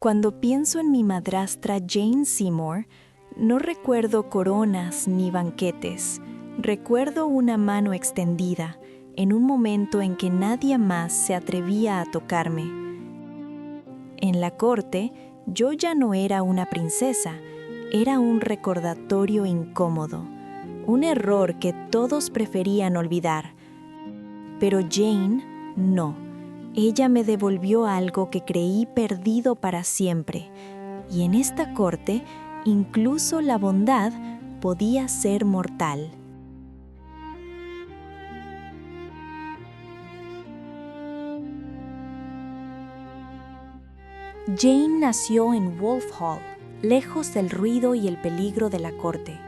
Cuando pienso en mi madrastra Jane Seymour, no recuerdo coronas ni banquetes. Recuerdo una mano extendida, en un momento en que nadie más se atrevía a tocarme. En la corte, yo ya no era una princesa, era un recordatorio incómodo, un error que todos preferían olvidar. Pero Jane, no. Ella me devolvió algo que creí perdido para siempre, y en esta corte, incluso la bondad podía ser mortal. Jane nació en Wolf Hall, lejos del ruido y el peligro de la corte.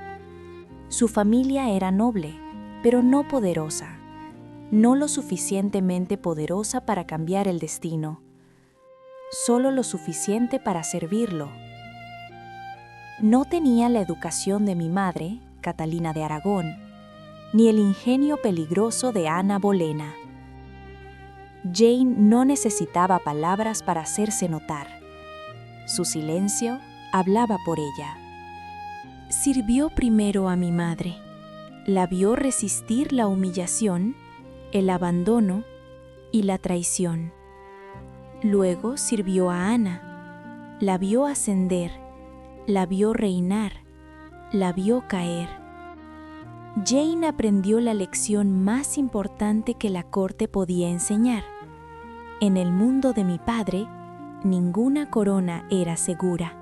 Su familia era noble, pero no poderosa. No lo suficientemente poderosa para cambiar el destino, solo lo suficiente para servirlo. No tenía la educación de mi madre, Catalina de Aragón, ni el ingenio peligroso de Ana Bolena. Jane no necesitaba palabras para hacerse notar. Su silencio hablaba por ella. Sirvió primero a mi madre. La vio resistir la humillación, el abandono y la traición. Luego sirvió a Ana. La vio ascender, la vio reinar, la vio caer. Jane aprendió la lección más importante que la corte podía enseñar. En el mundo de mi padre, ninguna corona era segura.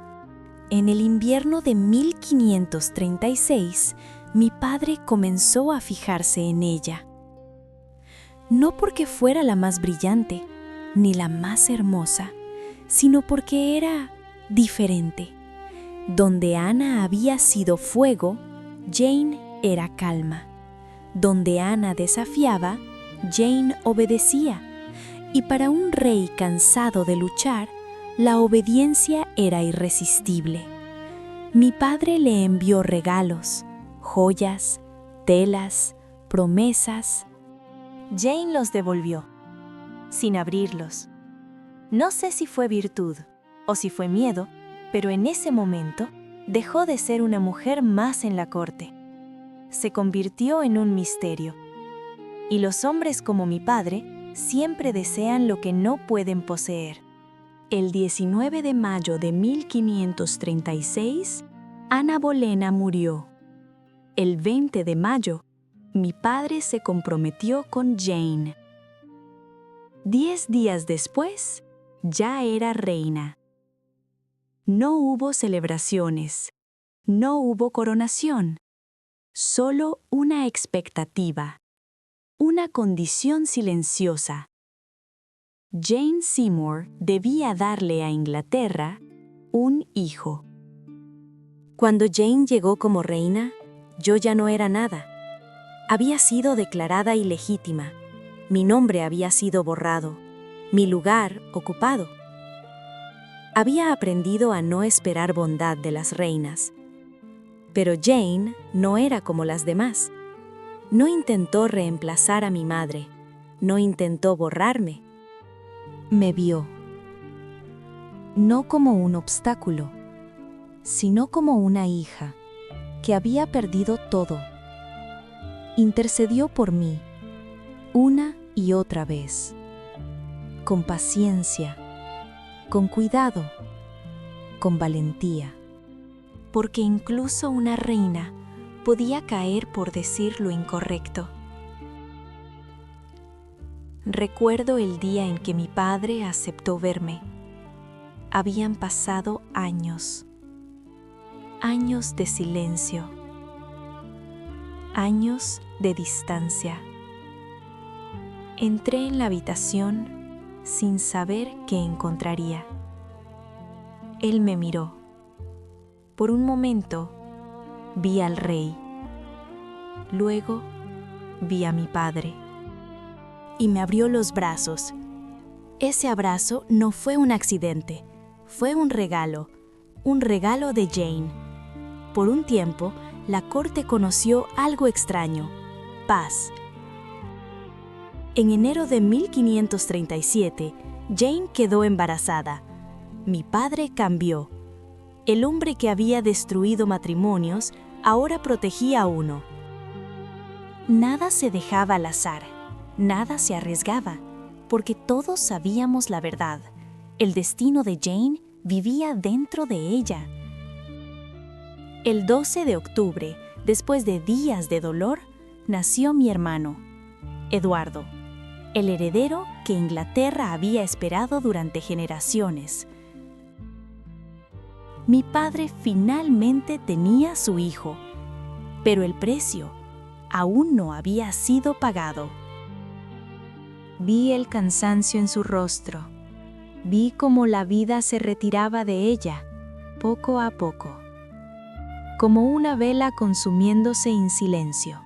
En el invierno de 1536, mi padre comenzó a fijarse en ella. No porque fuera la más brillante, ni la más hermosa, sino porque era diferente. Donde Ana había sido fuego, Jane era calma. Donde Ana desafiaba, Jane obedecía. Y para un rey cansado de luchar, la obediencia era irresistible. Mi padre le envió regalos, joyas, telas, promesas. Jane los devolvió, sin abrirlos. No sé si fue virtud o si fue miedo, pero en ese momento dejó de ser una mujer más en la corte. Se convirtió en un misterio. Y los hombres como mi padre siempre desean lo que no pueden poseer. El 19 de mayo de 1536, Ana Bolena murió. El 20 de mayo, mi padre se comprometió con Jane. 10 días después, ya era reina. No hubo celebraciones, no hubo coronación, solo una expectativa, una condición silenciosa. Jane Seymour debía darle a Inglaterra un hijo. Cuando Jane llegó como reina, yo ya no era nada. Había sido declarada ilegítima. Mi nombre había sido borrado, mi lugar ocupado. Había aprendido a no esperar bondad de las reinas. Pero Jane no era como las demás. No intentó reemplazar a mi madre, no intentó borrarme. Me vio, no como un obstáculo, sino como una hija que había perdido todo. Intercedió por mí, una y otra vez, con paciencia, con cuidado, con valentía, porque incluso una reina podía caer por decir lo incorrecto. Recuerdo el día en que mi padre aceptó verme. Habían pasado años, años de silencio, años de distancia. Entré en la habitación sin saber qué encontraría. Él me miró. Por un momento, vi al rey. Luego, vi a mi padre. Y me abrió los brazos. Ese abrazo no fue un accidente, fue un regalo de Jane. Por un tiempo, la corte conoció algo extraño, paz. En enero de 1537, Jane quedó embarazada. Mi padre cambió. El hombre que había destruido matrimonios ahora protegía a uno. Nada se dejaba al azar, nada se arriesgaba, porque todos sabíamos la verdad. El destino de Jane vivía dentro de ella. El 12 de octubre, después de días de dolor, nació mi hermano, Eduardo, el heredero que Inglaterra había esperado durante generaciones. Mi padre finalmente tenía su hijo, pero el precio aún no había sido pagado. Vi el cansancio en su rostro. Vi cómo la vida se retiraba de ella, poco a poco, como una vela consumiéndose en silencio.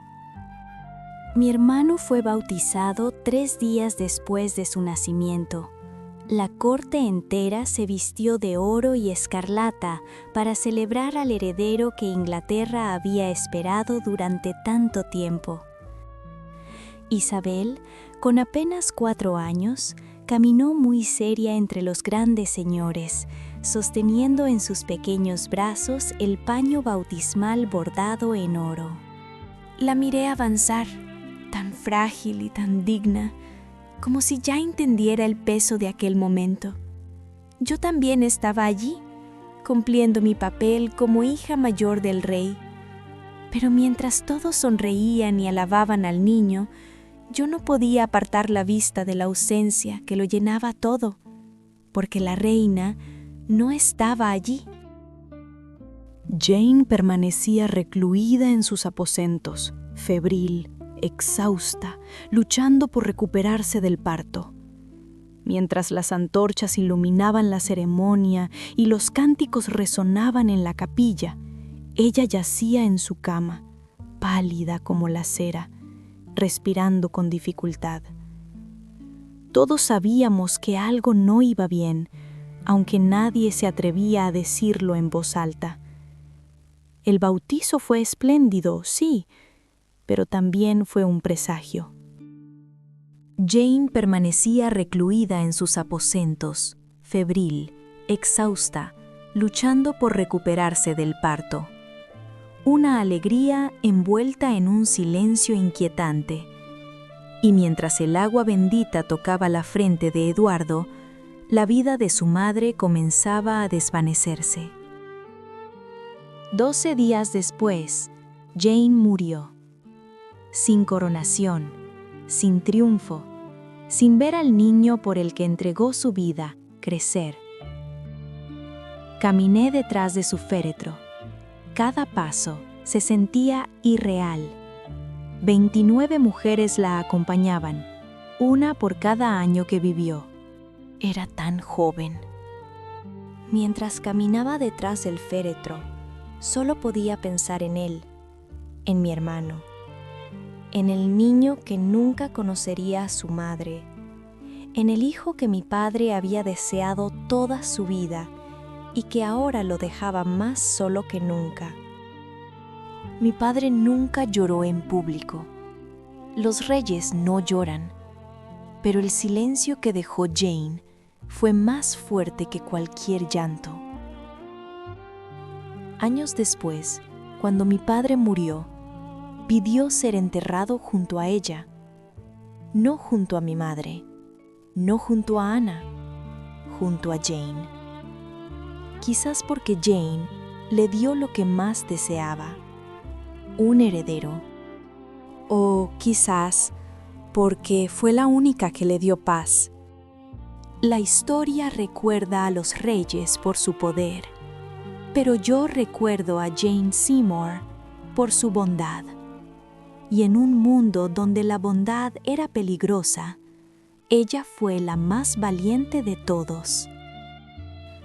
Mi hermano fue bautizado 3 días después de su nacimiento. La corte entera se vistió de oro y escarlata para celebrar al heredero que Inglaterra había esperado durante tanto tiempo. Isabel, con apenas 4 años, caminó muy seria entre los grandes señores, sosteniendo en sus pequeños brazos el paño bautismal bordado en oro. La miré avanzar, tan frágil y tan digna, como si ya entendiera el peso de aquel momento. Yo también estaba allí, cumpliendo mi papel como hija mayor del rey. Pero mientras todos sonreían y alababan al niño, yo no podía apartar la vista de la ausencia que lo llenaba todo, porque la reina no estaba allí. Jane permanecía recluida en sus aposentos, febril, exhausta, luchando por recuperarse del parto. Mientras las antorchas iluminaban la ceremonia y los cánticos resonaban en la capilla, ella yacía en su cama, pálida como la cera, respirando con dificultad. Todos sabíamos que algo no iba bien, aunque nadie se atrevía a decirlo en voz alta. El bautizo fue espléndido, sí, pero también fue un presagio. Jane permanecía recluida en sus aposentos, febril, exhausta, luchando por recuperarse del parto. Una alegría envuelta en un silencio inquietante. Y mientras el agua bendita tocaba la frente de Eduardo, la vida de su madre comenzaba a desvanecerse. 12 días después, Jane murió. Sin coronación, sin triunfo, sin ver al niño por el que entregó su vida crecer. Caminé detrás de su féretro. Cada paso se sentía irreal. 29 mujeres la acompañaban, una por cada año que vivió. Era tan joven. Mientras caminaba detrás del féretro, solo podía pensar en él, en mi hermano, en el niño que nunca conocería a su madre, en el hijo que mi padre había deseado toda su vida y que ahora lo dejaba más solo que nunca. Mi padre nunca lloró en público. Los reyes no lloran, pero el silencio que dejó Jane fue más fuerte que cualquier llanto. Años después, cuando mi padre murió, pidió ser enterrado junto a ella, no junto a mi madre, no junto a Ana, junto a Jane. Quizás porque Jane le dio lo que más deseaba, un heredero. O quizás porque fue la única que le dio paz. La historia recuerda a los reyes por su poder, pero yo recuerdo a Jane Seymour por su bondad. Y en un mundo donde la bondad era peligrosa, ella fue la más valiente de todos.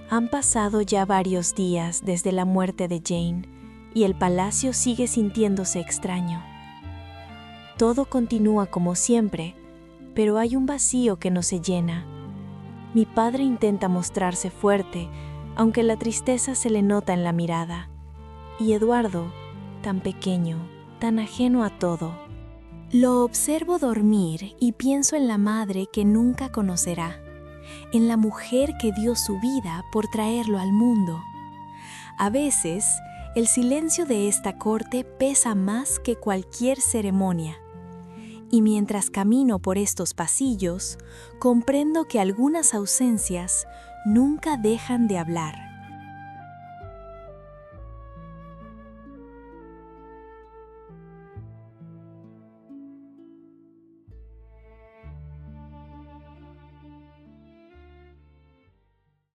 Han pasado ya varios días desde la muerte de Jane y el palacio sigue sintiéndose extraño. Todo continúa como siempre, pero hay un vacío que no se llena. Mi padre intenta mostrarse fuerte, aunque la tristeza se le nota en la mirada. Y Eduardo, tan pequeño, tan ajeno a todo. Lo observo dormir y pienso en la madre que nunca conocerá, en la mujer que dio su vida por traerlo al mundo. A veces, el silencio de esta corte pesa más que cualquier ceremonia. Y mientras camino por estos pasillos, comprendo que algunas ausencias nunca dejan de hablar.